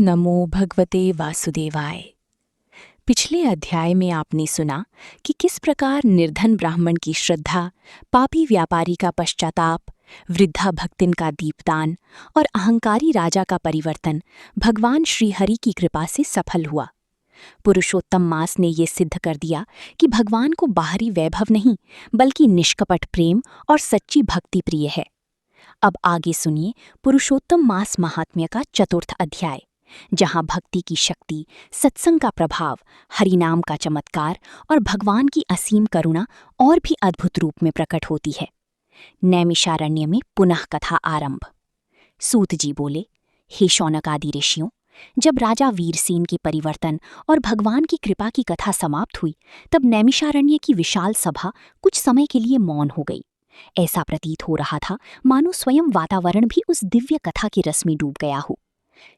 नमो भगवते वासुदेवाय। पिछले अध्याय में आपने सुना कि किस प्रकार निर्धन ब्राह्मण की श्रद्धा, पापी व्यापारी का पश्चाताप, वृद्धा भक्तिन का दीपदान और अहंकारी राजा का परिवर्तन भगवान श्रीहरि की कृपा से सफल हुआ। पुरुषोत्तम मास ने ये सिद्ध कर दिया कि भगवान को बाहरी वैभव नहीं बल्कि निष्कपट प्रेम और सच्ची भक्ति प्रिय है। अब आगे सुनिए पुरुषोत्तम मास महात्म्य का चतुर्थ अध्याय, जहां भक्ति की शक्ति, सत्संग का प्रभाव, हरिनाम का चमत्कार और भगवान की असीम करुणा और भी अद्भुत रूप में प्रकट होती है। नैमिषारण्य में पुनः कथा आरंभ। सूत जी बोले, हे शौनक आदि ऋषियों, जब राजा वीरसेन के परिवर्तन और भगवान की कृपा की कथा समाप्त हुई, तब नैमिषारण्य की विशाल सभा कुछ समय के लिए मौन हो गई। ऐसा प्रतीत हो रहा था मानो स्वयं वातावरण भी उस दिव्य कथा के रस में डूब गया हो।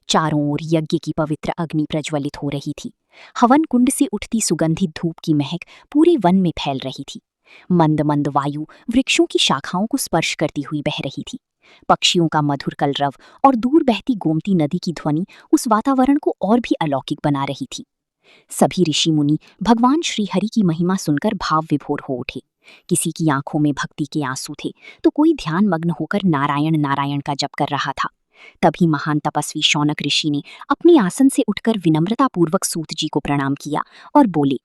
चारों ओर यज्ञ की पवित्र अग्नि प्रज्वलित हो रही थी। हवन कुंड से उठती सुगंधित धूप की महक पूरे वन में फैल रही थी। मंद मंद वायु वृक्षों की शाखाओं को स्पर्श करती हुई बह रही थी। पक्षियों का मधुर कलरव और दूर बहती गोमती नदी की ध्वनि उस वातावरण को और भी अलौकिक बना रही थी। सभी ऋषि मुनि भगवान श्रीहरि की महिमा सुनकर भाव विभोर हो उठे। किसी की आंखों में भक्ति के आंसू थे, तो कोई ध्यान मग्न होकर नारायण नारायण का जप कर रहा था। तभी महान तपस्वी शौनक ऋषि ने अपने आसन से उठकर विनम्रतापूर्वक सूत जी को प्रणाम किया और बोले,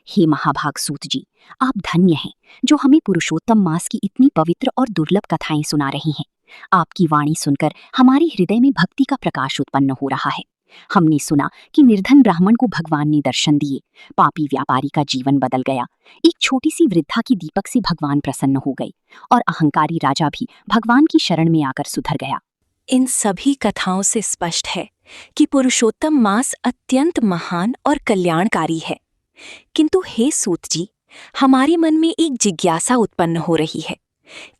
हे महाभाग सूत जी, आप धन्य हैं जो हमें पुरुषोत्तम मास की इतनी पवित्र और दुर्लभ कथाएं सुना रही हैं। आपकी वाणी सुनकर हमारे हृदय में भक्ति का प्रकाश उत्पन्न हो रहा है। हमने सुना कि निर्धन ब्राह्मण को भगवान ने दर्शन दिए, पापी व्यापारी का जीवन बदल गया, एक छोटी सी वृद्धा की दीपक से भगवान प्रसन्न हो गए और अहंकारी राजा भी भगवान की शरण में आकर सुधर गया। इन सभी कथाओं से स्पष्ट है कि पुरुषोत्तम मास अत्यंत महान और कल्याणकारी है। किंतु हे सूत जी, हमारे मन में एक जिज्ञासा उत्पन्न हो रही है।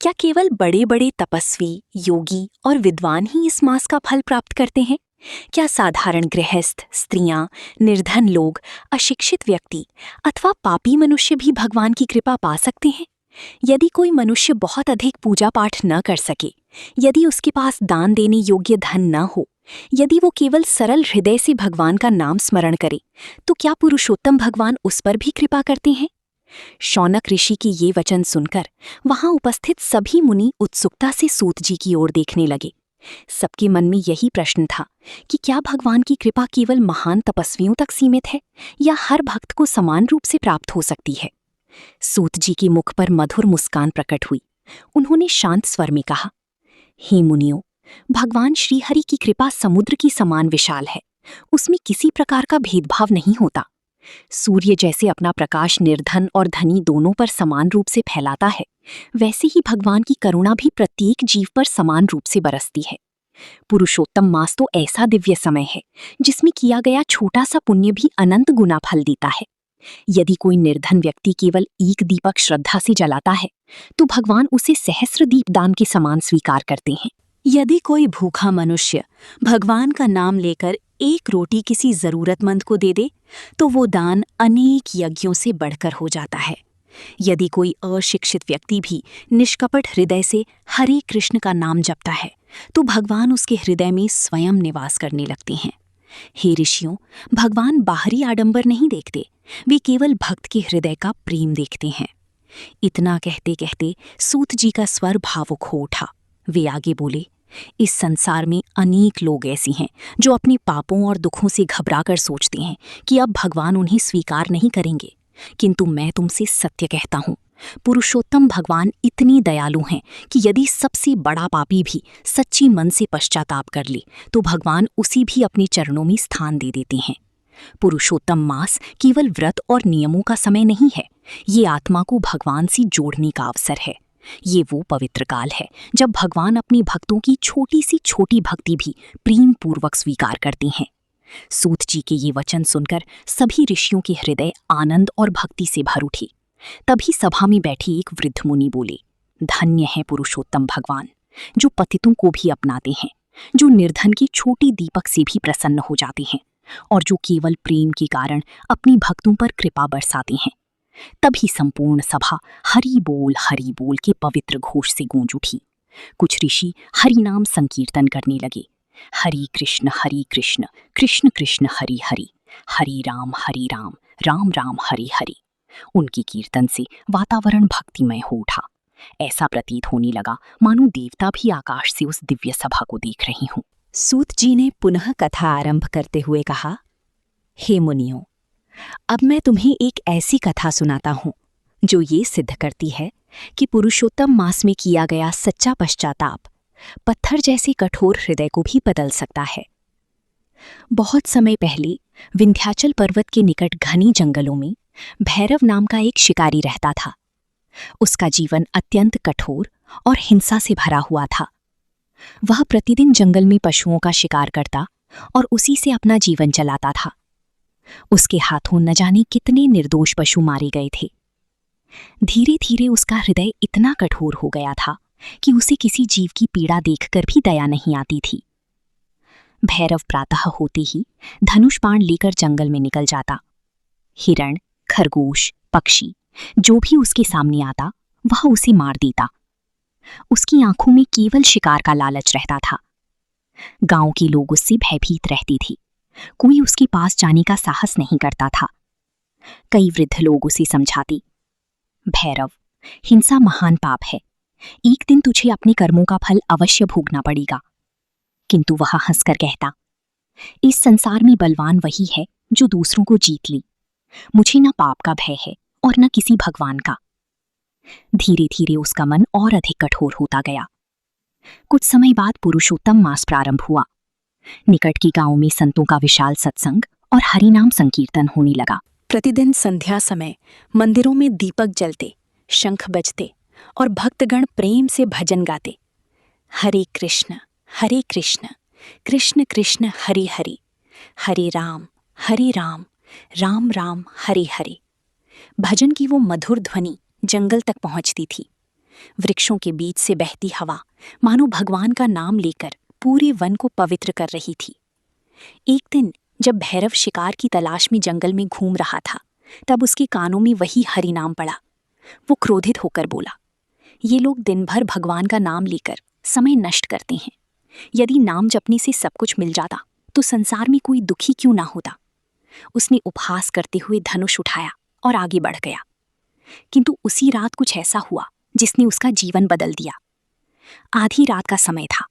क्या केवल बड़े बड़े तपस्वी, योगी और विद्वान ही इस मास का फल प्राप्त करते हैं? क्या साधारण गृहस्थ, स्त्रियां, निर्धन लोग, अशिक्षित व्यक्ति अथवा पापी मनुष्य भी भगवान की कृपा पा सकते हैं? यदि कोई मनुष्य बहुत अधिक पूजा पाठ न कर सके, यदि उसके पास दान देने योग्य धन न हो, यदि वो केवल सरल हृदय से भगवान का नाम स्मरण करे, तो क्या पुरुषोत्तम भगवान उस पर भी कृपा करते हैं? शौनक ऋषि के ये वचन सुनकर वहां उपस्थित सभी मुनि उत्सुकता से सूत जी की ओर देखने लगे। सबके मन में यही प्रश्न था कि क्या भगवान की कृपा केवल महान तपस्वियों तक सीमित है या हर भक्त को समान रूप से प्राप्त हो सकती है। सूत जी के मुख पर मधुर मुस्कान प्रकट हुई। उन्होंने शांत स्वर में कहा, हे मुनियों, भगवान श्रीहरि की कृपा समुद्र की समान विशाल है। उसमें किसी प्रकार का भेदभाव नहीं होता। सूर्य जैसे अपना प्रकाश निर्धन और धनी दोनों पर समान रूप से फैलाता है, वैसे ही भगवान की करुणा भी प्रत्येक जीव पर समान रूप से बरसती है। पुरुषोत्तम मास तो ऐसा दिव्य समय है जिसमें किया गया छोटा सा पुण्य भी अनंत गुना फल देता है। यदि कोई निर्धन व्यक्ति केवल एक दीपक श्रद्धा से जलाता है, तो भगवान उसे सहस्र दीपदान के समान स्वीकार करते हैं। यदि कोई भूखा मनुष्य भगवान का नाम लेकर एक रोटी किसी जरूरतमंद को दे दे, तो वो दान अनेक यज्ञों से बढ़कर हो जाता है। यदि कोई अशिक्षित व्यक्ति भी निष्कपट हृदय से हरे कृष्ण का नाम जपता है, तो भगवान उसके हृदय में स्वयं निवास करने लगते हैं। हे ऋषियों, भगवान बाहरी आडंबर नहीं देखते, वे केवल भक्त के हृदय का प्रेम देखते हैं। इतना कहते कहते सूत जी का स्वर भावुक हो उठा। वे आगे बोले, इस संसार में अनेक लोग ऐसे हैं जो अपने पापों और दुखों से घबराकर सोचते हैं कि अब भगवान उन्हें स्वीकार नहीं करेंगे। किंतु मैं तुमसे सत्य कहता हूँ, पुरुषोत्तम भगवान इतनी दयालु हैं कि यदि सबसे बड़ा पापी भी सच्ची मन से पश्चाताप कर ले, तो भगवान उसी भी अपने चरणों में स्थान दे देते हैं। पुरुषोत्तम मास केवल व्रत और नियमों का समय नहीं है, ये आत्मा को भगवान से जोड़ने का अवसर है। ये वो पवित्र काल है जब भगवान अपने भक्तों की छोटी सी छोटी भक्ति भी प्रेम पूर्वक स्वीकार करते हैं। सूत जी के ये वचन सुनकर सभी ऋषियों के हृदय आनंद और भक्ति से भर उठे। तभी सभा में बैठे एक वृद्ध मुनि बोले, धन्य है पुरुषोत्तम भगवान, जो पतितों को भी अपनाते हैं, जो निर्धन की छोटी दीपक से भी प्रसन्न हो जाते हैं और जो केवल प्रेम के कारण अपनी भक्तों पर कृपा बरसाते हैं। तभी संपूर्ण सभा हरि बोल के पवित्र घोष से गूंज उठी। कुछ ऋषि हरिनाम संकीर्तन करने लगे, हरि कृष्ण कृष्ण कृष्ण हरि हरि, हरि राम राम राम हरि हरि। उनकी कीर्तन से वातावरण भक्तिमय हो उठा। ऐसा प्रतीत होने लगा मानो देवता भी आकाश से उस दिव्य सभा को देख रहे हों। सूत जी ने पुनः कथा आरंभ करते हुए कहा, हे मुनियों, अब मैं तुम्हें एक ऐसी कथा सुनाता हूं जो ये सिद्ध करती है कि पुरुषोत्तम मास में किया गया सच्चा पश्चाताप पत्थर जैसे कठोर हृदय को भी बदल सकता है। बहुत समय पहले विंध्याचल पर्वत के निकट घनी जंगलों में भैरव नाम का एक शिकारी रहता था। उसका जीवन अत्यंत कठोर और हिंसा से भरा हुआ था। वह प्रतिदिन जंगल में पशुओं का शिकार करता और उसी से अपना जीवन चलाता था। उसके हाथों न जाने कितने निर्दोष पशु मारे गए थे। धीरे धीरे उसका हृदय इतना कठोर हो गया था कि उसे किसी जीव की पीड़ा देखकर भी दया नहीं आती थी। भैरव प्रातः होते ही धनुष बाण लेकर जंगल में निकल जाता। हिरण, खरगोश, पक्षी जो भी उसके सामने आता वह उसे मार देता। उसकी आंखों में केवल शिकार का लालच रहता था। गांव के लोग उससे भयभीत रहते थे। कोई उसके पास जाने का साहस नहीं करता था। कई वृद्ध लोग उसे समझाते, भैरव, हिंसा महान पाप है। एक दिन तुझे अपने कर्मों का फल अवश्य भोगना पड़ेगा। किंतु वह हंसकर कहता, इस संसार में बलवान वही है जो दूसरों को जीत ले। मुझे न पाप का भय है और न किसी भगवान का। धीरे धीरे उसका मन और अधिक कठोर होता गया। कुछ समय बाद पुरुषोत्तम मास प्रारंभ हुआ। निकट के गांव में संतों का विशाल सत्संग और हरिनाम संकीर्तन होने लगा। प्रतिदिन संध्या समय मंदिरों में दीपक जलते, शंख बजते और भक्तगण प्रेम से भजन गाते। हरे कृष्ण कृष्ण कृष्ण हरि हरि, हरे राम राम राम हरे हरे। भजन की वो मधुर ध्वनि जंगल तक पहुंचती थी। वृक्षों के बीच से बहती हवा मानो भगवान का नाम लेकर पूरे वन को पवित्र कर रही थी। एक दिन जब भैरव शिकार की तलाश में जंगल में घूम रहा था, तब उसके कानों में वही हरि नाम पड़ा। वो क्रोधित होकर बोला, ये लोग दिन भर भगवान का नाम लेकर समय नष्ट करते हैं। यदि नाम जपने से सब कुछ मिल जाता तो संसार में कोई दुखी क्यों ना होता। उसने उपहास करते हुए धनुष उठाया और आगे बढ़ गया। किंतु उसी रात कुछ ऐसा हुआ जिसने उसका जीवन बदल दिया। आधी रात का समय था।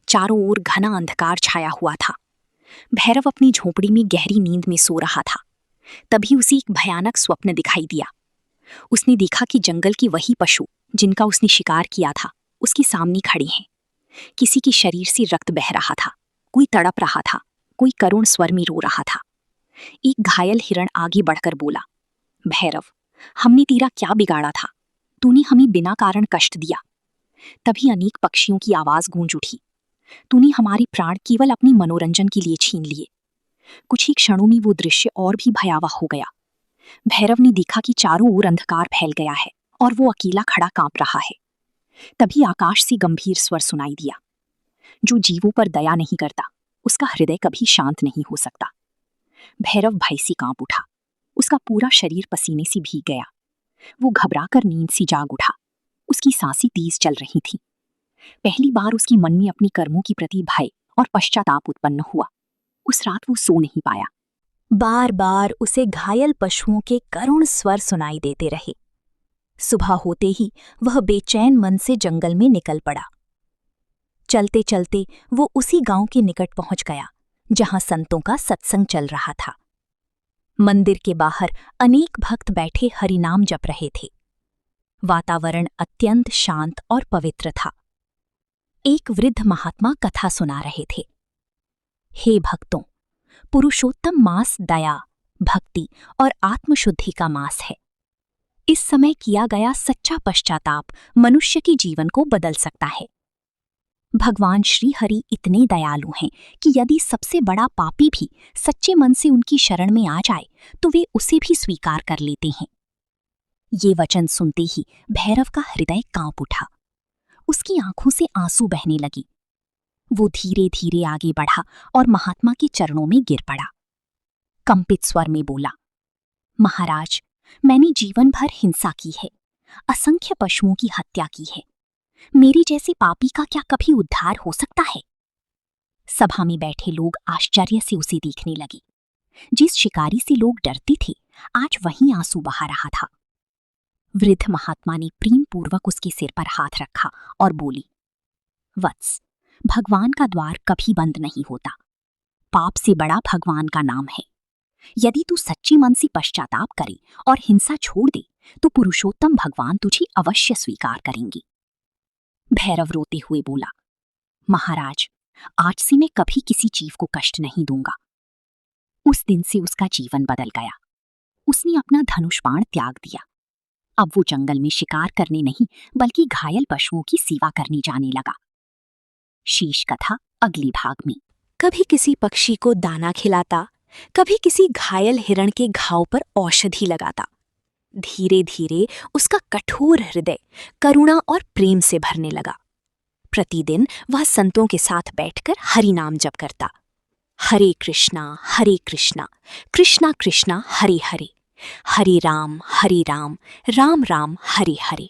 चारों ओर घना अंधकार छाया हुआ था। भैरव अपनी झोपड़ी में गहरी नींद में सो रहा था। तभी उसे एक भयानक स्वप्न दिखाई दिया। उसने देखा कि जंगल की वही पशु जिनका उसने शिकार किया था उसके सामने खड़े हैं। किसी के शरीर से रक्त बह रहा था, कोई तड़प रहा था, कोई करुण स्वर में रो रहा था। एक घायल हिरण आगे बढ़कर बोला, भैरव, हमने तेरा क्या बिगाड़ा था? तूने हमें बिना कारण कष्ट दिया। तभी अनेक पक्षियों की आवाज गूंज उठी, तूने हमारे प्राण केवल अपने मनोरंजन के लिए छीन लिए। कुछ ही क्षणों में वो दृश्य और भी भयावह हो गया। भैरव ने देखा कि चारों ओर अंधकार फैल गया है और वो अकेला खड़ा कांप रहा है। तभी आकाश से गंभीर स्वर सुनाई दिया, जो जीवों पर दया नहीं करता उसका हृदय कभी शांत नहीं हो सकता। भैरव भय से कांप उठा। उसका पूरा शरीर पसीने से भीग गया। वो घबराकर नींद से जाग उठा। उसकी सांसें तेज चल रही थीं। पहली बार उसके मन में अपनी कर्मों के प्रति भय और पश्चाताप उत्पन्न हुआ। उस रात वो सो नहीं पाया। बार बार उसे घायल पशुओं के करुण स्वर सुनाई देते रहे। सुबह होते ही वह बेचैन मन से जंगल में निकल पड़ा। चलते चलते वो उसी गांव के निकट पहुंच गया जहां संतों का सत्संग चल रहा था। मंदिर के बाहर अनेक भक्त बैठे हरिनाम जप रहे थे। वातावरण अत्यंत शांत और पवित्र था। एक वृद्ध महात्मा कथा सुना रहे थे। हे भक्तों, पुरुषोत्तम मास दया, भक्ति और आत्मशुद्धि का मास है। इस समय किया गया सच्चा पश्चाताप मनुष्य के जीवन को बदल सकता है। भगवान श्री हरि इतने दयालु हैं कि यदि सबसे बड़ा पापी भी सच्चे मन से उनकी शरण में आ जाए तो वे उसे भी स्वीकार कर लेते हैं। ये वचन सुनते ही भैरव का हृदय कांप उठा। उसकी आंखों से आंसू बहने लगी। वो धीरे धीरे आगे बढ़ा और महात्मा के चरणों में गिर पड़ा। कंपित स्वर में बोला, महाराज, मैंने जीवन भर हिंसा की है, असंख्य पशुओं की हत्या की है। मेरे जैसे पापी का क्या कभी उद्धार हो सकता है? सभा में बैठे लोग आश्चर्य से उसे देखने लगे। जिस शिकारी से लोग डरते थे, आज वहीं आंसू बहा रहा था। वृद्ध महात्मा ने प्रेम पूर्वक उसके सिर पर हाथ रखा और बोली, वत्स, भगवान का द्वार कभी बंद नहीं होता। पाप से बड़ा भगवान का नाम है। यदि तू सच्चे मन से पश्चाताप करे और हिंसा छोड़ दे तो पुरुषोत्तम भगवान तुझे अवश्य स्वीकार करेंगे। भैरव रोते हुए बोला, महाराज, आज से मैं कभी किसी जीव को कष्ट नहीं दूंगा। उस दिन से उसका जीवन बदल गया। उसने अपना धनुष बाण त्याग दिया। अब वो जंगल में शिकार करने नहीं बल्कि घायल पशुओं की सेवा करने जाने लगा। शेष कथा अगले भाग में। कभी किसी पक्षी को दाना खिलाता, कभी किसी घायल हिरण के घाव पर औषधि लगाता। धीरे धीरे उसका कठोर हृदय करुणा और प्रेम से भरने लगा। प्रतिदिन वह संतों के साथ बैठकर हरि नाम जप करता। हरे कृष्णा कृष्णा कृष्णा हरे हरे, हरे राम राम राम हरे हरे।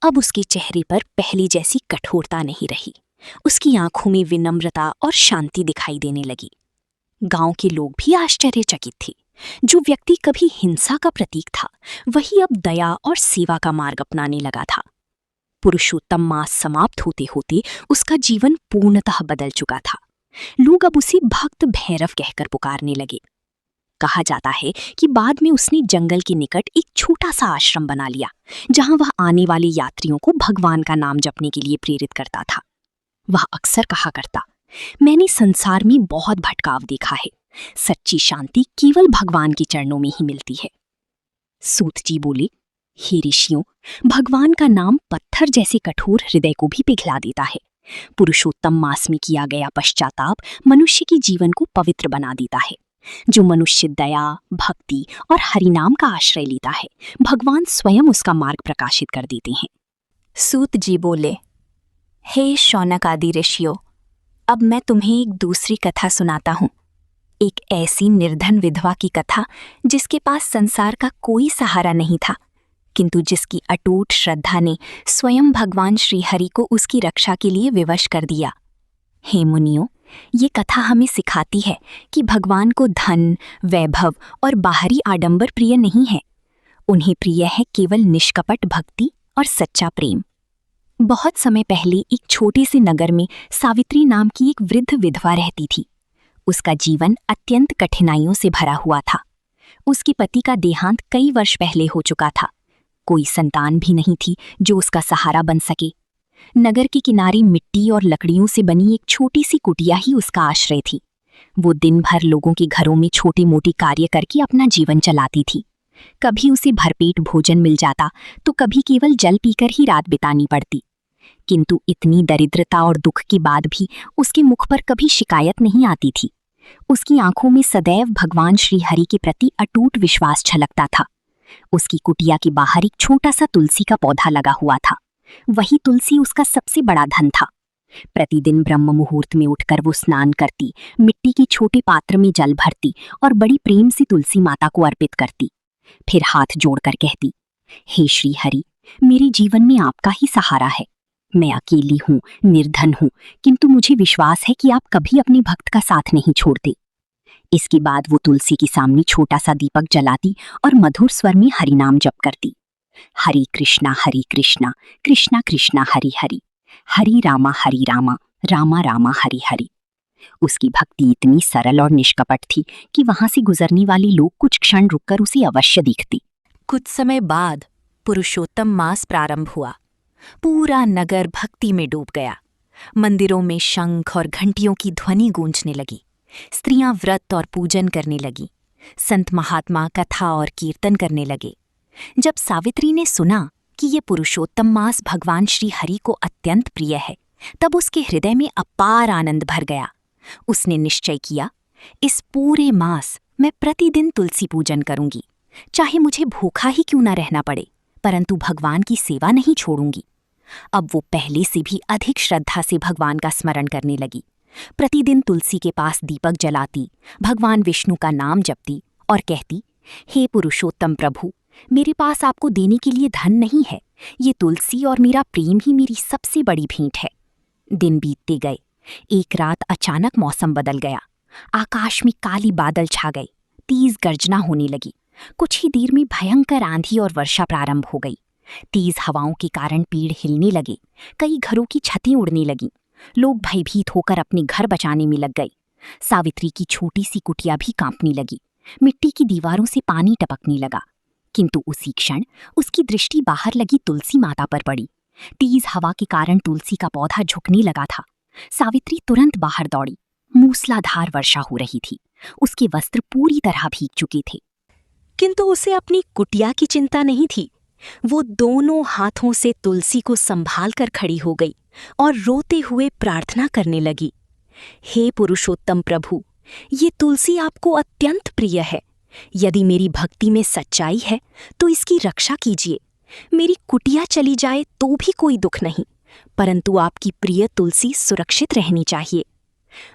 अब उसके चेहरे पर पहली जैसी कठोरता नहीं रही। उसकी आंखों में विनम्रता और शांति दिखाई देने लगी। गांव के लोग भी आश्चर्यचकित थे। जो व्यक्ति कभी हिंसा का प्रतीक था, वही अब दया और सेवा का मार्ग अपनाने लगा था। पुरुषोत्तम मास समाप्त होते होते उसका जीवन पूर्णतः बदल चुका था। लोग अब उसे भक्त भैरव कहकर पुकारने लगे। कहा जाता है कि बाद में उसने जंगल के निकट एक छोटा सा आश्रम बना लिया, जहां वह आने वाले यात्रियों को भगवान का नाम जपने के लिए प्रेरित करता था। वह अक्सर कहा करता, मैंने संसार में बहुत भटकाव देखा है। सच्ची शांति केवल भगवान के चरणों में ही मिलती है। सूत जी बोले, हे ऋषियों, भगवान का नाम पत्थर जैसे कठोर हृदय को भी पिघला देता है। पुरुषोत्तम मास में किया गया पश्चाताप मनुष्य के जीवन को पवित्र बना देता है। जो मनुष्य दया, भक्ति और हरिनाम का आश्रय लेता है, भगवान स्वयं उसका मार्ग प्रकाशित कर देते हैं। सूत जी बोले, हे शौनक आदि ऋषियों, अब मैं तुम्हें एक दूसरी कथा सुनाता हूँ। एक ऐसी निर्धन विधवा की कथा जिसके पास संसार का कोई सहारा नहीं था, किंतु जिसकी अटूट श्रद्धा ने स्वयं भगवान श्री हरि को उसकी रक्षा के लिए विवश कर दिया। हे मुनियों, ये कथा हमें सिखाती है कि भगवान को धन, वैभव और बाहरी आडंबर प्रिय नहीं है। उन्हें प्रिय है केवल निष्कपट भक्ति और सच्चा प्रेम। बहुत समय पहले एक छोटे से नगर में सावित्री नाम की एक वृद्ध विधवा रहती थी। उसका जीवन अत्यंत कठिनाइयों से भरा हुआ था। उसके पति का देहांत कई वर्ष पहले हो चुका था। कोई संतान भी नहीं थी जो उसका सहारा बन सके। नगर के किनारे मिट्टी और लकड़ियों से बनी एक छोटी सी कुटिया ही उसका आश्रय थी। वो दिन भर लोगों के घरों में छोटे मोटे कार्य करके अपना जीवन चलाती थी। कभी उसे भरपेट भोजन मिल जाता तो कभी केवल जल पीकर ही रात बितानी पड़ती। किंतु इतनी दरिद्रता और दुख के बाद भी उसके मुख पर कभी शिकायत नहीं आती थी। उसकी आंखों में सदैव भगवान श्री हरि के प्रति अटूट विश्वास छलकता था। उसकी कुटिया के बाहर एक छोटा सा तुलसी का पौधा लगा हुआ था। वही तुलसी उसका सबसे बड़ा धन था। प्रतिदिन ब्रह्म मुहूर्त में उठकर वो स्नान करती, मिट्टी के छोटे पात्र में जल भरती और बड़ी प्रेम से तुलसी माता को अर्पित करती। फिर हाथ जोड़कर कहती, हे श्री हरि, मेरे जीवन में आपका ही सहारा है। मैं अकेली हूँ, निर्धन हूँ, किंतु मुझे विश्वास है कि आप कभी अपने भक्त का साथ नहीं छोड़ते। इसके बाद वो तुलसी के सामने छोटा सा दीपक जलाती और मधुर स्वर में हरिनाम जप करती। हरे कृष्णा कृष्णा कृष्णा हरि हरि, हरि रामा रामा रामा हरि हरि। उसकी भक्ति इतनी सरल और निष्कपट थी कि वहां से गुजरने वाले लोग कुछ क्षण रुककर उसे अवश्य देखते। कुछ समय बाद पुरुषोत्तम मास प्रारंभ हुआ। पूरा नगर भक्ति में डूब गया। मंदिरों में शंख और घंटियों की ध्वनि गूंजने लगी। स्त्रियां व्रत और पूजन करने लगी। संत महात्मा कथा और कीर्तन करने लगे। जब सावित्री ने सुना कि ये पुरुषोत्तम मास भगवान श्री हरि को अत्यंत प्रिय है, तब उसके हृदय में अपार आनंद भर गया। उसने निश्चय किया, इस पूरे मास मैं प्रतिदिन तुलसी पूजन करूंगी, चाहे मुझे भूखा ही क्यों न रहना पड़े, परंतु भगवान की सेवा नहीं छोड़ूंगी। अब वो पहले से भी अधिक श्रद्धा से भगवान का स्मरण करने लगी। प्रतिदिन तुलसी के पास दीपक जलाती, भगवान विष्णु का नाम जपती और कहती, हे पुरुषोत्तम प्रभु, मेरे पास आपको देने के लिए धन नहीं है। ये तुलसी और मेरा प्रेम ही मेरी सबसे बड़ी भेंट है। दिन बीतते गए। एक रात अचानक मौसम बदल गया। आकाश में काली बादल छा गए, तेज गर्जना होने लगी। कुछ ही देर में भयंकर आंधी और वर्षा प्रारंभ हो गई। तेज हवाओं के कारण पेड़ हिलने लगे, कई घरों की छतें उड़ने लगीं। लोग भयभीत होकर अपने घर बचाने में लग गए। सावित्री की छोटी सी कुटिया भी कांपने लगी। मिट्टी की दीवारों से पानी टपकने लगा। किंतु उसी क्षण उसकी दृष्टि बाहर लगी तुलसी माता पर पड़ी। तेज हवा के कारण तुलसी का पौधा झुकने लगा था। सावित्री तुरंत बाहर दौड़ी। मूसलाधार वर्षा हो रही थी। उसके वस्त्र पूरी तरह भीग चुके थे। किंतु उसे अपनी कुटिया की चिंता नहीं थी। वो दोनों हाथों से तुलसी को संभाल कर खड़ी हो गई और रोते हुए प्रार्थना करने लगी। हे पुरुषोत्तम प्रभु, ये तुलसी आपको अत्यंत प्रिय है। यदि मेरी भक्ति में सच्चाई है तो इसकी रक्षा कीजिए। मेरी कुटिया चली जाए तो भी कोई दुख नहीं, परंतु आपकी प्रिय तुलसी सुरक्षित रहनी चाहिए।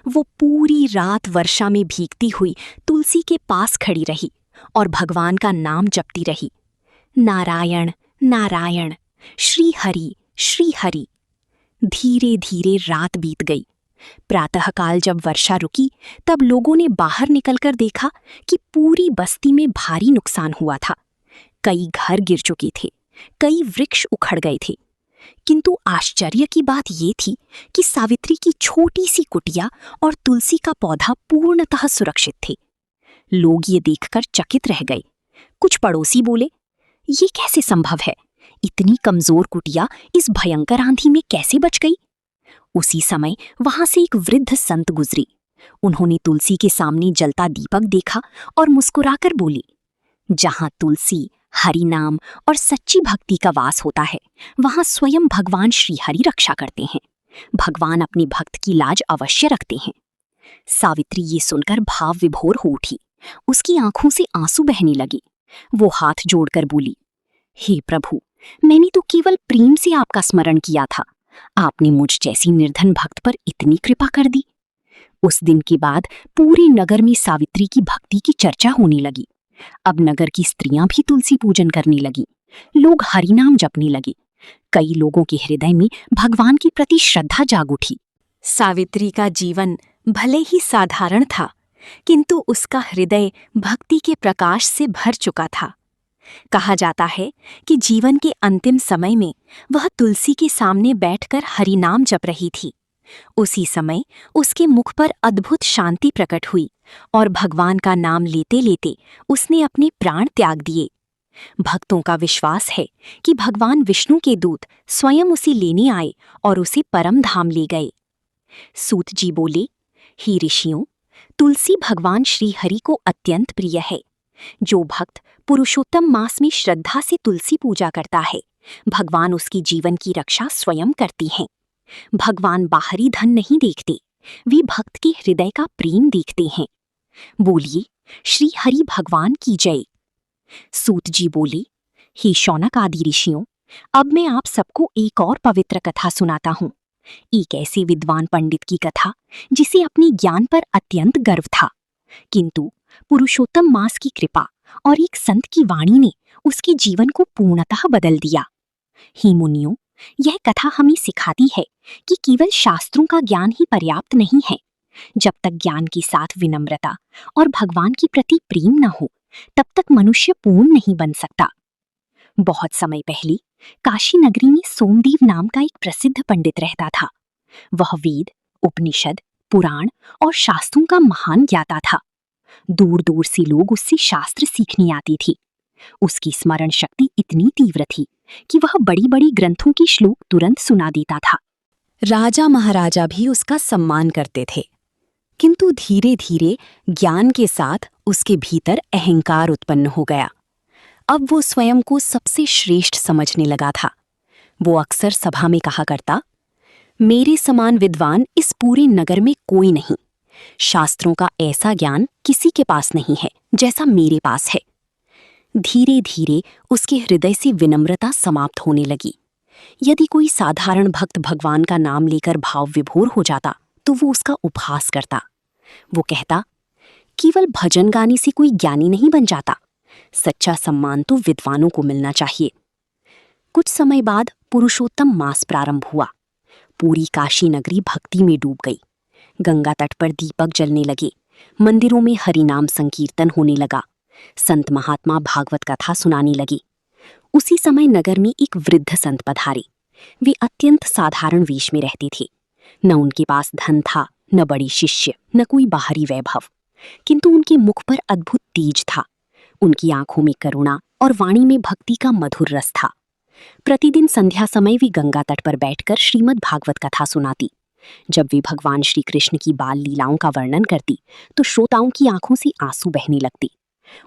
वो पूरी रात वर्षा में भीगती हुई तुलसी के पास खड़ी रही और भगवान का नाम जपती रही। नारायण नारायण, श्री हरि श्री हरि। धीरे धीरे रात बीत गई। प्रातःकाल जब वर्षा रुकी तब लोगों ने बाहर निकलकर देखा कि पूरी बस्ती में भारी नुकसान हुआ था। कई घर गिर चुके थे, कई वृक्ष उखड़ गए थे। किंतु आश्चर्य की बात ये थी कि सावित्री की छोटी सी कुटिया और तुलसी का पौधा पूर्णतः सुरक्षित थे। लोग ये देखकर चकित रह गए। कुछ पड़ोसी बोले, ये कैसे संभव है? इतनी कमजोर कुटिया इस भयंकर आंधी में कैसे बच गई? उसी समय वहां से एक वृद्ध संत गुजरी। उन्होंने तुलसी के सामने जलता दीपक देखा और मुस्कुराकर बोली, जहां तुलसी, हरि नाम और सच्ची भक्ति का वास होता है, वहां स्वयं भगवान श्री हरि रक्षा करते हैं। भगवान अपने भक्त की लाज अवश्य रखते हैं। सावित्री ये सुनकर भाव विभोर हो उठी। उसकी आंखों से आंसू बहने लगे। वो हाथ जोड़कर बोली, हे प्रभु, मैंने तो केवल प्रेम से आपका स्मरण किया था। आपने मुझ जैसी निर्धन भक्त पर इतनी कृपा कर दी। उस दिन के बाद पूरे नगर में सावित्री की भक्ति की चर्चा होने लगी। अब नगर की स्त्रियां भी तुलसी पूजन करने लगी। लोग हरिनाम जपने लगे। कई लोगों के हृदय में भगवान के प्रति श्रद्धा जाग उठी। सावित्री का जीवन भले ही साधारण था, किंतु उसका हृदय भक्ति के प्रकाश से भर चुका था। कहा जाता है कि जीवन के अंतिम समय में वह तुलसी के सामने बैठकर हरिनाम जप रही थी। उसी समय उसके मुख पर अद्भुत शांति प्रकट हुई और भगवान का नाम लेते लेते उसने अपने प्राण त्याग दिए। भक्तों का विश्वास है कि भगवान विष्णु के दूत स्वयं उसे लेने आए और उसे परम धाम ले गए। सूत जी बोले, हे ऋषियों, तुलसी भगवान श्री हरि को अत्यंत प्रिय है। जो भक्त पुरुषोत्तम मास में श्रद्धा से तुलसी पूजा करता है, भगवान उसकी जीवन की रक्षा स्वयं करती हैं। भगवान बाहरी धन नहीं देखते, वे भक्त के हृदय का प्रेम देखते हैं। बोलिए, श्री हरि भगवान की जय। सूत जी बोले, हे शौनक आदि ऋषियों, अब मैं आप सबको एक और पवित्र कथा सुनाता हूँ। एक ऐसे विद्वान पंडित की कथा जिसे अपने ज्ञान पर अत्यंत गर्व था, किंतु पुरुषोत्तम मास की कृपा और एक संत की वाणी ने उसके जीवन को पूर्णतः बदल दिया। हे मुनियों, यह कथा हमें सिखाती है कि केवल शास्त्रों का ज्ञान ही पर्याप्त नहीं है। जब तक ज्ञान के साथ विनम्रता और भगवान के प्रति प्रेम न हो, तब तक मनुष्य पूर्ण नहीं बन सकता। बहुत समय पहले काशी नगरी में सोमदेव नाम का एक प्रसिद्ध पंडित रहता था। वह वेद, उपनिषद, पुराण और शास्त्रों का महान ज्ञाता था। दूर दूर से लोग उससे शास्त्र सीखने आते थे। उसकी स्मरण शक्ति इतनी तीव्र थी कि वह बड़ी बड़ी ग्रंथों के श्लोक तुरंत सुना देता था। राजा महाराजा भी उसका सम्मान करते थे, किंतु धीरे धीरे ज्ञान के साथ उसके भीतर अहंकार उत्पन्न हो गया। अब वो स्वयं को सबसे श्रेष्ठ समझने लगा था। वो अक्सर सभा में कहा करता, मेरे समान विद्वान इस पूरे नगर में कोई नहीं। शास्त्रों का ऐसा ज्ञान किसी के पास नहीं है जैसा मेरे पास है। धीरे धीरे उसके हृदय से विनम्रता समाप्त होने लगी। यदि कोई साधारण भक्त भगवान का नाम लेकर भाव विभोर हो जाता तो वो उसका उपहास करता। वो कहता, केवल भजन गाने से कोई ज्ञानी नहीं बन जाता। सच्चा सम्मान तो विद्वानों को मिलना चाहिए। कुछ समय बाद पुरुषोत्तम मास प्रारंभ हुआ। पूरी काशी नगरी भक्ति में डूब गई। गंगा तट पर दीपक जलने लगे, मंदिरों में हरिनाम संकीर्तन होने लगा, संत महात्मा भागवत कथा सुनाने लगी। उसी समय नगर में एक वृद्ध संत पधारे। वे अत्यंत साधारण वेश में रहते थे। न उनके पास धन था, न बड़ी शिष्य, न कोई बाहरी वैभव, किंतु उनके मुख पर अद्भुत तेज था। उनकी आंखों में करुणा और वाणी में भक्ति का मधुर रस था। प्रतिदिन संध्या समय वे गंगा तट पर बैठकर श्रीमद् भागवत कथा सुनाती। जब वे भगवान श्री कृष्ण की बाल लीलाओं का वर्णन करती तो श्रोताओं की आंखों से आंसू बहने लगते।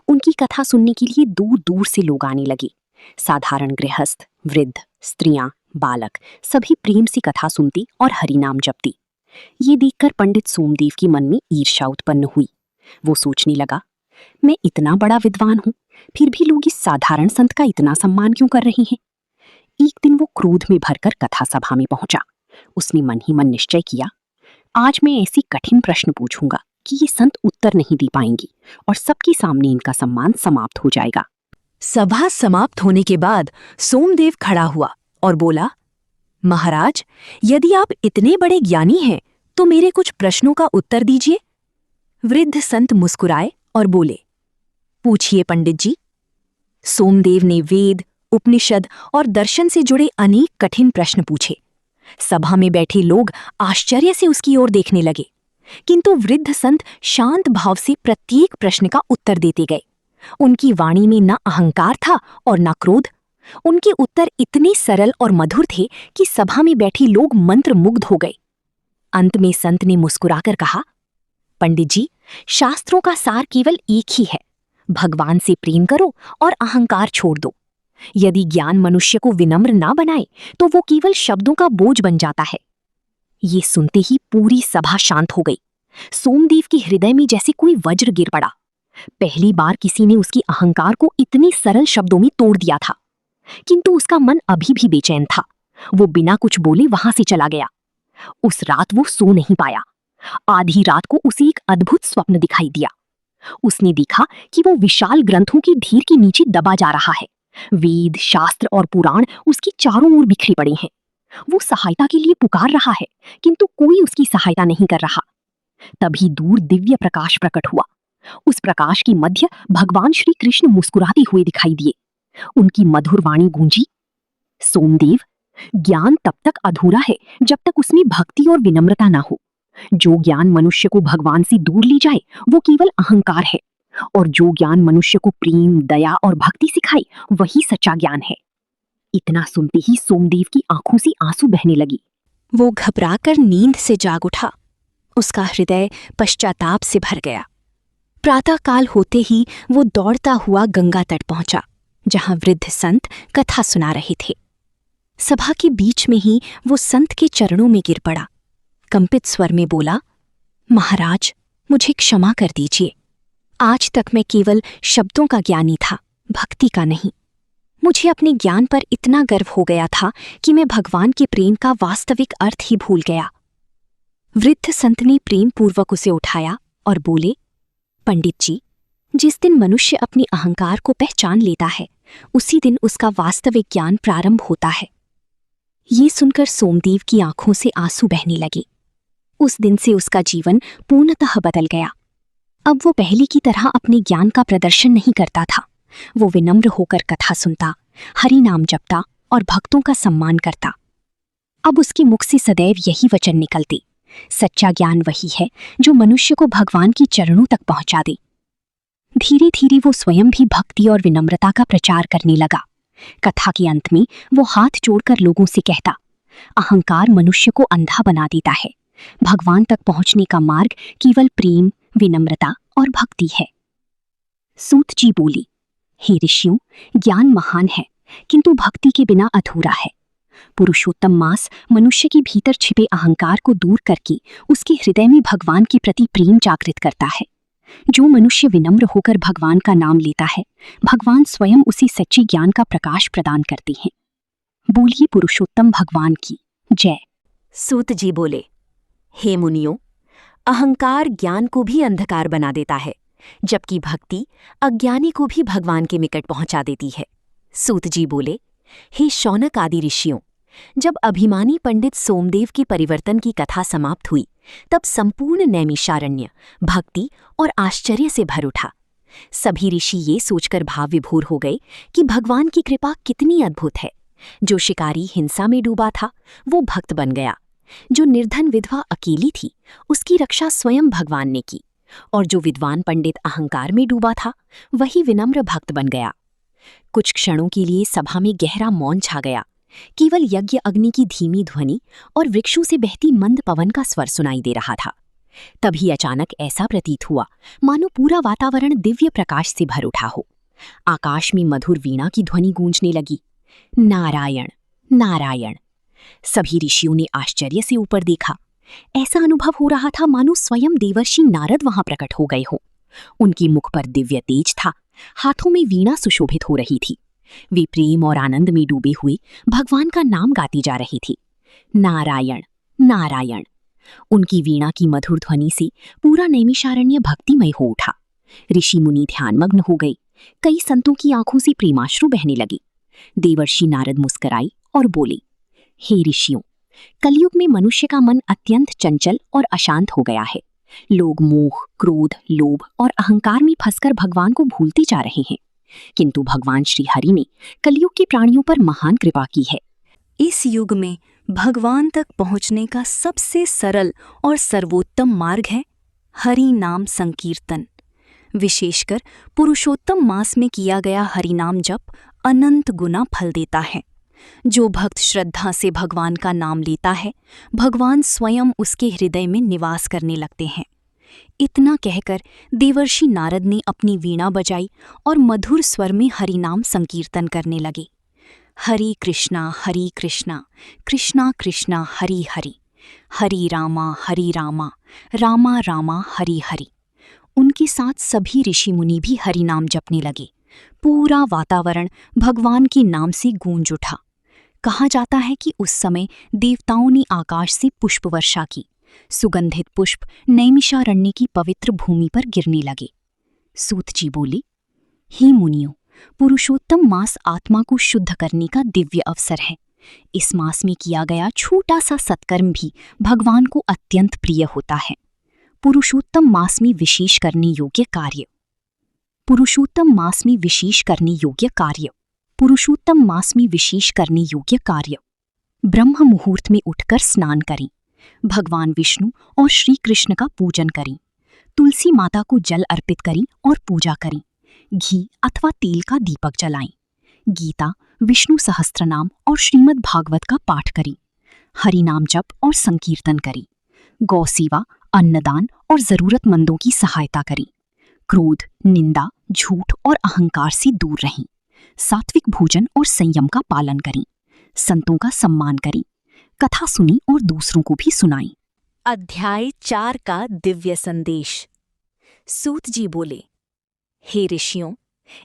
उनकी कथा सुनने के लिए दूर दूर से लोग आने लगे। साधारण गृहस्थ, वृद्ध, स्त्रियां, बालक सभी प्रेम से कथा सुनती और हरिनाम जपती। ये देखकर पंडित सोमदेव के मन में ईर्ष्या उत्पन्न हुई। वो सोचने लगा, मैं इतना बड़ा विद्वान हूं, फिर भी लोग इस साधारण संत का इतना सम्मान क्यों कर रहे हैं। एक दिन वो क्रोध में भरकर कथा सभा में पहुंचा। उसने मन ही मन निश्चय किया, आज मैं ऐसी कठिन प्रश्न पूछूंगा कि ये संत उत्तर नहीं दे पाएंगी और सबके सामने इनका सम्मान समाप्त हो जाएगा। सभा समाप्त होने के बाद सोमदेव खड़ा हुआ और बोला, महाराज, यदि आप इतने बड़े ज्ञानी हैं तो मेरे कुछ प्रश्नों का उत्तर दीजिए। वृद्ध संत मुस्कुराए और बोले, पूछिए पंडित जी। सोमदेव ने वेद, उपनिषद और दर्शन से जुड़े अनेक कठिन प्रश्न पूछे। सभा में बैठे लोग आश्चर्य से उसकी ओर देखने लगे, किंतु वृद्ध संत शांत भाव से प्रत्येक प्रश्न का उत्तर देते गए। उनकी वाणी में न अहंकार था और न क्रोध। उनके उत्तर इतने सरल और मधुर थे कि सभा में बैठे लोग मंत्रमुग्ध हो गए। अंत में संत ने मुस्कुराकर कहा, पंडित जी, शास्त्रों का सार केवल एक ही है, भगवान से प्रेम करो और अहंकार छोड़ दो। यदि ज्ञान मनुष्य को विनम्र ना बनाए तो वो केवल शब्दों का बोझ बन जाता है। ये सुनते ही पूरी सभा शांत हो गई। सोमदेव के हृदय में जैसे कोई वज्र गिर पड़ा। पहली बार किसी ने उसकी अहंकार को इतने सरल शब्दों में तोड़ दिया था, किंतु उसका मन अभी भी बेचैन था। वो बिना कुछ बोले वहां से चला गया। उस रात वो सो नहीं पाया। आधी रात को उसे एक अद्भुत स्वप्न दिखाई दिया। उसने देखा कि वो विशाल ग्रंथों की ढेर के नीचे दबा जा रहा है। वेद, शास्त्र और पुराण उसकी चारों ओर बिखरे पड़े हैं। वो सहायता के लिए पुकार रहा है, किंतु कोई उसकी सहायता नहीं कर रहा। तभी दूर दिव्य प्रकाश प्रकट हुआ। उस प्रकाश के मध्य भगवान श्री कृष्ण मुस्कुराते हुए दिखाई दिए। उनकी मधुर वाणी गूंजी, सोमदेव, ज्ञान तब तक अधूरा है जब तक उसमें भक्ति और विनम्रता ना हो। जो ज्ञान मनुष्य को भगवान से दूर ले जाए वो केवल अहंकार है, और जो ज्ञान मनुष्य को प्रेम, दया और भक्ति सिखाए वही सच्चा ज्ञान है। इतना सुनते ही सोमदेव की आंखों से आंसू बहने लगी। वो घबराकर नींद से जाग उठा। उसका हृदय पश्चाताप से भर गया। प्रातःकाल होते ही वो दौड़ता हुआ गंगा तट पहुंचा, जहां वृद्ध संत कथा सुना रहे थे। सभा के बीच में ही वो संत के चरणों में गिर पड़ा। कंपित स्वर में बोला, महाराज, मुझे क्षमा कर दीजिए। आज तक मैं केवल शब्दों का ज्ञानी था, भक्ति का नहीं। मुझे अपने ज्ञान पर इतना गर्व हो गया था कि मैं भगवान के प्रेम का वास्तविक अर्थ ही भूल गया। वृद्ध संत ने प्रेम पूर्वक उसे उठाया और बोले, पंडित जी, जिस दिन मनुष्य अपने अहंकार को पहचान लेता है उसी दिन उसका वास्तविक ज्ञान प्रारंभ होता है। ये सुनकर सोमदेव की आंखों से आंसू बहने लगे। उस दिन से उसका जीवन पूर्णतः बदल गया। अब वो पहले की तरह अपने ज्ञान का प्रदर्शन नहीं करता था। वो विनम्र होकर कथा सुनता, हरि नाम जपता और भक्तों का सम्मान करता। अब उसके मुख से सदैव यही वचन निकलते, सच्चा ज्ञान वही है जो मनुष्य को भगवान के चरणों तक पहुंचा दे। धीरे धीरे वो स्वयं भी भक्ति और विनम्रता का प्रचार करने लगा। कथा के अंत में वो हाथ जोड़कर लोगों से कहता, अहंकार मनुष्य को अंधा बना देता है। भगवान तक पहुंचने का मार्ग केवल प्रेम, विनम्रता और भक्ति है। सूत जी बोली, हे ऋषियों, ज्ञान महान है किंतु भक्ति के बिना अधूरा है। पुरुषोत्तम मास मनुष्य के भीतर छिपे अहंकार को दूर करके उसके हृदय में भगवान के प्रति प्रेम जागृत करता है। जो मनुष्य विनम्र होकर भगवान का नाम लेता है, भगवान स्वयं उसे सच्चे ज्ञान का प्रकाश प्रदान करते हैं। बोलिए पुरुषोत्तम भगवान की जय। सूत जी बोले, हे मुनियों, अहंकार ज्ञान को भी अंधकार बना देता है, जबकि भक्ति अज्ञानी को भी भगवान के निकट पहुंचा देती है। सूत जी बोले, हे शौनक आदि ऋषियों, जब अभिमानी पंडित सोमदेव के परिवर्तन की कथा समाप्त हुई, तब संपूर्ण नैमिषारण्य भक्ति और आश्चर्य से भर उठा। सभी ऋषि ये सोचकर भाव विभोर हो गए कि भगवान की कृपा कितनी अद्भुत है। जो शिकारी हिंसा में डूबा था, वो भक्त बन गया। जो निर्धन विधवा अकेली थी, उसकी रक्षा स्वयं भगवान ने की। और जो विद्वान पंडित अहंकार में डूबा था, वही विनम्र भक्त बन गया। कुछ क्षणों के लिए सभा में गहरा मौन छा गया। केवल यज्ञ अग्नि की धीमी ध्वनि और वृक्षों से बहती मंद पवन का स्वर सुनाई दे रहा था। तभी अचानक ऐसा प्रतीत हुआ मानो पूरा वातावरण दिव्य प्रकाश से भर उठा हो। आकाश में मधुर वीणा की ध्वनि गूंजने लगी, नारायण नारायण। सभी ऋषियों ने आश्चर्य से ऊपर देखा। ऐसा अनुभव हो रहा था मानो स्वयं देवर्षि नारद वहां प्रकट हो गए हों। उनके मुख पर दिव्य तेज था, हाथों में वीणा सुशोभित हो रही थी। वे प्रेम और आनंद में डूबे हुए भगवान का नाम गाती जा रही थी, नारायण नारायण। उनकी वीणा की मधुर ध्वनि से पूरा नैमिषारण्य भक्तिमय हो उठा। ऋषि मुनि ध्यानमग्न हो गए। कई संतों की आंखों से प्रेमाश्रु बहने लगे। देवर्षि नारद मुस्कुराए और बोले, हे ऋषियों, कलयुग में मनुष्य का मन अत्यंत चंचल और अशांत हो गया है। लोग मोह, क्रोध, लोभ और अहंकार में फंसकर भगवान को भूलते जा रहे हैं। किंतु भगवान श्री हरि ने कलयुग के प्राणियों पर महान कृपा की है। इस युग में भगवान तक पहुंचने का सबसे सरल और सर्वोत्तम मार्ग है हरि नाम संकीर्तन। विशेषकर पुरुषोत्तम मास में किया गया हरि नाम जप अनंत गुना फल देता है। जो भक्त श्रद्धा से भगवान का नाम लेता है, भगवान स्वयं उसके हृदय में निवास करने लगते हैं। इतना कहकर देवर्षि नारद ने अपनी वीणा बजाई और मधुर स्वर में हरि नाम संकीर्तन करने लगे। हरि कृष्णा कृष्णा कृष्णा हरि हरि, हरि रामा रामा रामा हरि हरि। उनके साथ सभी ऋषि मुनि भी हरि नाम जपने लगे। पूरा वातावरण भगवान के नाम से गूंज उठा। कहा जाता है कि उस समय देवताओं ने आकाश से पुष्प वर्षा की। सुगंधित पुष्प नैमिषारण्य की पवित्र भूमि पर गिरने लगे। सूत जी बोले, हे मुनियों, पुरुषोत्तम मास आत्मा को शुद्ध करने का दिव्य अवसर है। इस मास में किया गया छोटा सा सत्कर्म भी भगवान को अत्यंत प्रिय होता है। पुरुषोत्तम मास में विशेष करने योग्य कार्य। पुरुषोत्तम मास में विशेष करने योग्य कार्य। पुरुषोत्तम मास में विशेष करने योग्य कार्य। ब्रह्म मुहूर्त में उठकर स्नान करें। भगवान विष्णु और श्री कृष्ण का पूजन करें। तुलसी माता को जल अर्पित करें और पूजा करें। घी अथवा तेल का दीपक जलाएं। गीता, विष्णु सहस्त्रनाम और श्रीमद् भागवत का पाठ करें। हरि नाम जप और संकीर्तन करें। गौ सेवा, अन्नदान और जरूरतमंदों की सहायता करें। क्रोध, निंदा, झूठ और अहंकार से दूर रहें। सात्विक भोजन और संयम का पालन करें। संतों का सम्मान करें। कथा सुनी और दूसरों को भी सुनाएं। अध्याय 4 का दिव्य संदेश। सूत जी बोले, हे ऋषियों,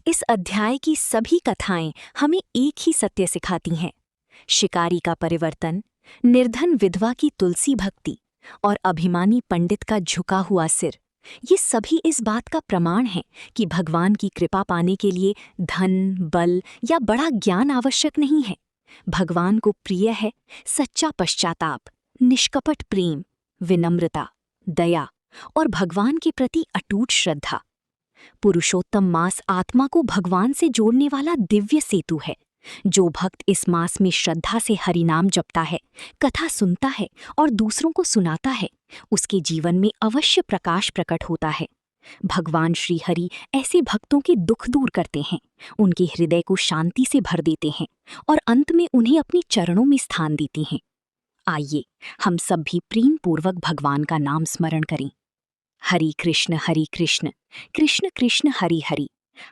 इस अध्याय की सभी कथाएं हमें एक ही सत्य सिखाती हैं। शिकारी का परिवर्तन, निर्धन विधवा की तुलसी भक्ति और अभिमानी पंडित का झुका हुआ सिर, ये सभी इस बात का प्रमाण हैं कि भगवान की कृपा पाने के लिए धन, बल या बड़ा ज्ञान आवश्यक नहीं है। भगवान को प्रिय है सच्चा पश्चाताप, निष्कपट प्रेम, विनम्रता, दया और भगवान के प्रति अटूट श्रद्धा। पुरुषोत्तम मास आत्मा को भगवान से जोड़ने वाला दिव्य सेतु है। जो भक्त इस मास में श्रद्धा से हरि नाम जपता है, कथा सुनता है और दूसरों को सुनाता है, उसके जीवन में अवश्य प्रकाश प्रकट होता है। भगवान श्री हरि ऐसे भक्तों के दुख दूर करते हैं, उनके हृदय को शांति से भर देते हैं और अंत में उन्हें अपने चरणों में स्थान देते हैं। आइए हम सब भी प्रेम पूर्वक भगवान का नाम स्मरण करें। हरि कृष्ण कृष्ण कृष्ण हरि हरि,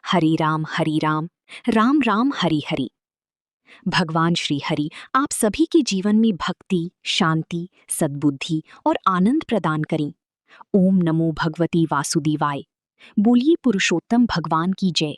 हरि राम राम राम हरि हरि। भगवान श्री हरि आप सभी के जीवन में भक्ति, शांति, सद्बुद्धि और आनंद प्रदान करें। ओम नमो भगवती वासुदेवाय। बोलिए पुरुषोत्तम भगवान की जय।